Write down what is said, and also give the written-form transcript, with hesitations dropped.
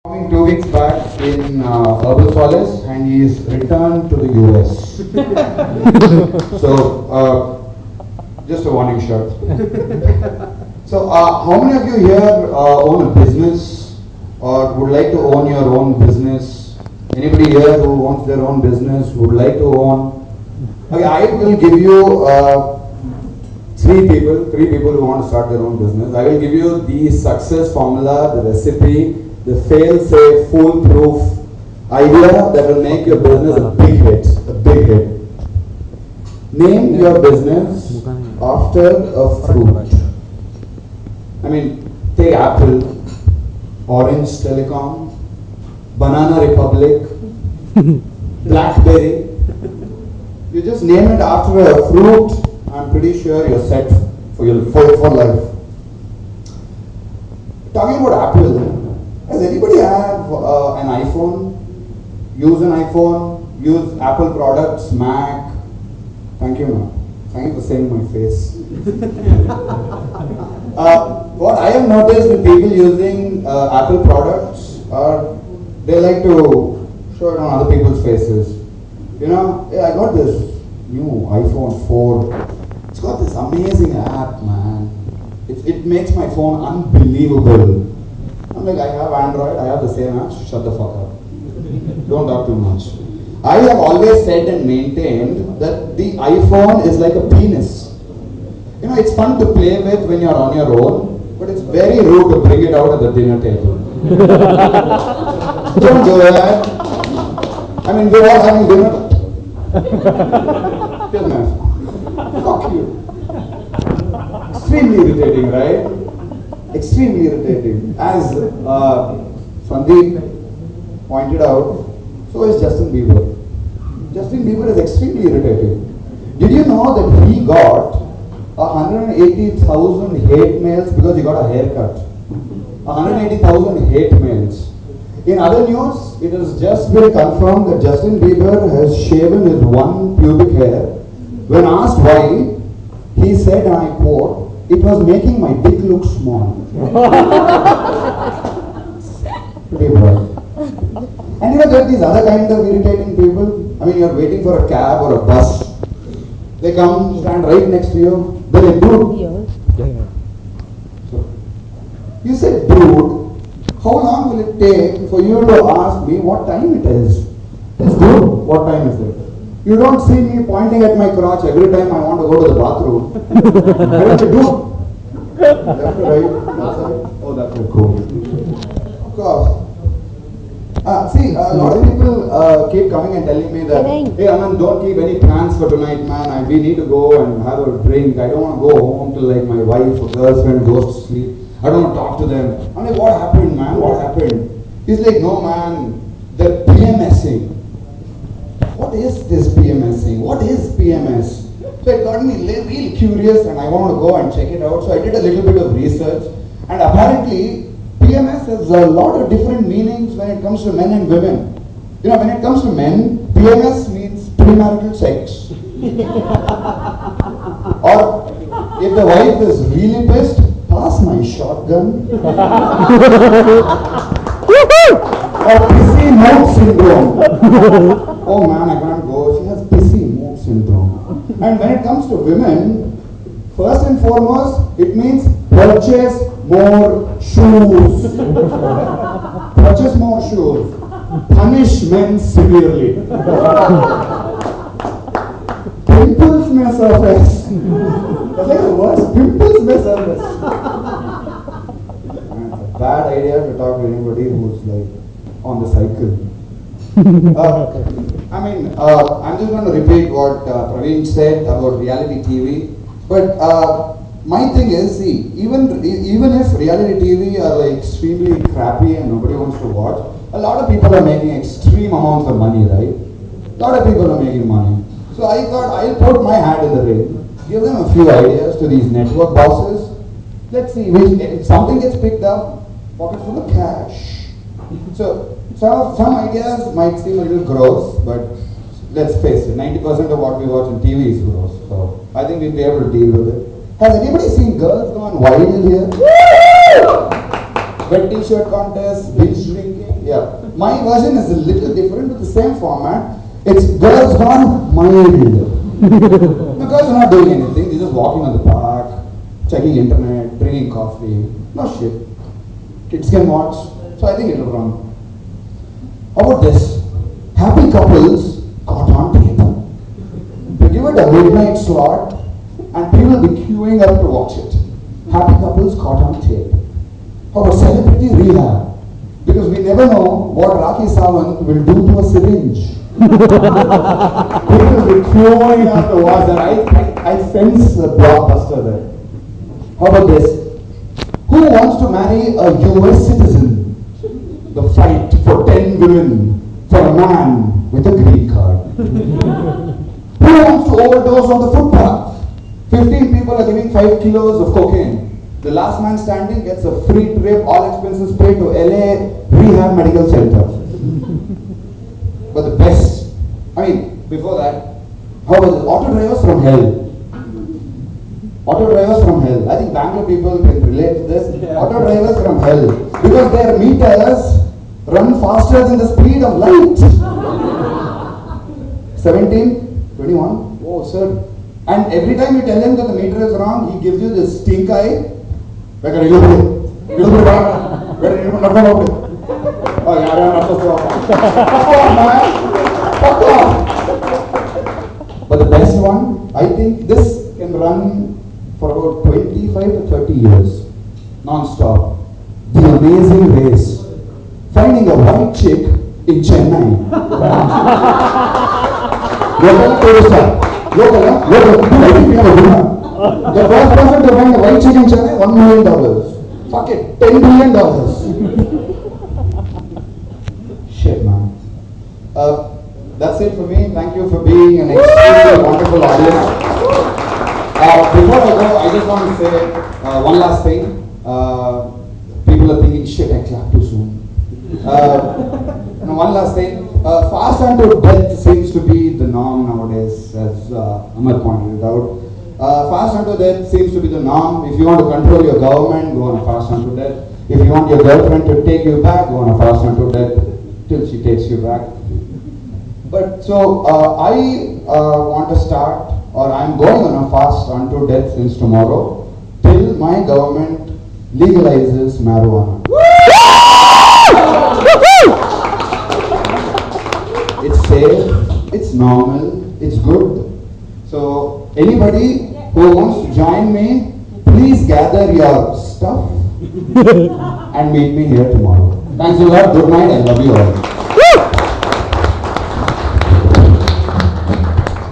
Coming 2 weeks back in Herbal Solace, and he is returned to the US. So, just a warning shot. So, how many of you here own a business or would like to own your own business? Anybody here who owns their own business would like to own? Okay, I will give you three people who want to start their own business. I will give you the success formula, the recipe, the fail-safe, foolproof idea that will make your business a big hit. A big hit. Name your business after a fruit. I mean, take Apple, Orange Telecom, Banana Republic, Blackberry. You just name it after a fruit. I'm pretty sure you're set for life. Talking about Apple. Does anybody have an iPhone? Use an iPhone? Use Apple products, Mac? Thank you, ma'am. Thank you for saying my face. What I have noticed with people using Apple products are they like to show it on other people's faces. You know, hey, I got this new iPhone 4. It's got this amazing app, man. It makes my phone unbelievable. I'm like, I have Android, I have the same app, shut the fuck up. Don't talk too much. I have always said and maintained that the iPhone is like a penis. You know, it's fun to play with when you're on your own, but it's very rude to bring it out at the dinner table. Don't do that. I mean, we're all having dinner. Tell me, fuck you. Extremely irritating, right? Extremely irritating. As Sandeep pointed out, so is Justin Bieber. Justin Bieber is extremely irritating. Did you know that he got 180,000 hate mails because he got a haircut? 180,000 hate mails. In other news, it has just been confirmed that Justin Bieber has shaven his one pubic hair. When asked why, he said, and I quote, "It was making my dick look small." Pretty bright. And you know, there are these other kinds of irritating people. I mean, you're waiting for a cab or a bus. They come, stand right next to you. They're like, "Dude." So, you said, "Dude, how long will it take for you to ask me what time it is?" It's good. What time is it? You don't see me pointing at my crotch every time I want to go to the bathroom. What have to do? Left to right, that side. Oh, that's cool. Of course. See, a lot of people keep coming and telling me that, "Hey, Anand, don't keep any plans for tonight, man. We need to go and have a drink. I don't want to go home till like my wife or girlfriend goes to sleep. I don't want to talk to them." I'm like, "What happened, man? What happened?" He's like, "No, man, they're PMSing." What is this PMSing? What is PMS? So it got me really curious and I wanted to go and check it out. So I did a little bit of research and apparently PMS has a lot of different meanings when it comes to men and women. You know, when it comes to men, PMS means premarital sex. Or if the wife is really pissed, pass my shotgun. Or pissy mood syndrome. Oh man, I can't go. She has pissy mood syndrome. And when it comes to women, first and foremost, it means purchase more shoes. Purchase more shoes. Punish men severely. Pimples may surface. That's like the worst. Pimples may surface. It's a bad idea to talk to anybody who's like on the cycle. I'm just going to repeat what Praveen said about reality TV. But my thing is, see, even if reality TV are like extremely crappy and nobody wants to watch, a lot of people are making extreme amounts of money, right? A lot of people are making money. So I thought I'll put my hat in the ring, give them a few ideas to these network bosses. Let's see, if something gets picked up, pocket full of cash. So some ideas might seem a little gross, but let's face it, 90% of what we watch on TV is gross. So I think we'll be able to deal with it. Has anybody seen Girls Gone Wild here? wet t-shirt contest, binge drinking. Yeah. My version is a little different with the same format. It's girls gone mild. The girls are not doing anything. They're just walking on the park, checking internet, drinking coffee. No shit. Kids can watch. So I think it'll run. How about this? Happy couples caught on tape. They give it a midnight slot and people will be queuing up to watch it. Happy couples caught on tape. How about celebrity rehab? Because we never know what Rakhi Sawant will do to a syringe. People will be queuing up to watch that. I sense the blockbuster there. How about this? Who wants to marry a US citizen? The fight for 10 women for a man with a green card. Who wants to overdose on the footpath? 15 people are giving 5 kilos of cocaine. The last man standing gets a free trip, all expenses paid to LA Rehab Medical Center. But the best, before that, how was it? Auto drivers from hell. Auto drivers from hell. I think Bangalore people can relate to this. Yeah. Auto drivers from hell. Because their meters run faster than the speed of light. 17, 21, oh sir. And every time you tell him that the meter is wrong, he gives you this stink eye. But the best one, I think this can run for about 25 to 30 years, non-stop. The Amazing Race. Finding a white chick in Chennai. The first person to find a white chick in Chennai, $1 million. Fuck it, $10 billion. Shit, man. That's it for me. Thank you for being an extremely wonderful audience. Before I go, I just want to say one last thing. People are thinking, shit, I clapped too soon. One last thing. Fast unto death seems to be the norm nowadays, as Amar pointed out. Fast unto death seems to be the norm. If you want to control your government, go on a fast unto death. If you want your girlfriend to take you back, go on a fast unto death till she takes you back. But so I want to start, or I'm going on a fast unto death since tomorrow, till my government legalizes marijuana. It's safe, it's normal, it's good. So anybody who wants to join me, please gather your stuff and meet me here tomorrow. Thanks a lot, good night, I love you all.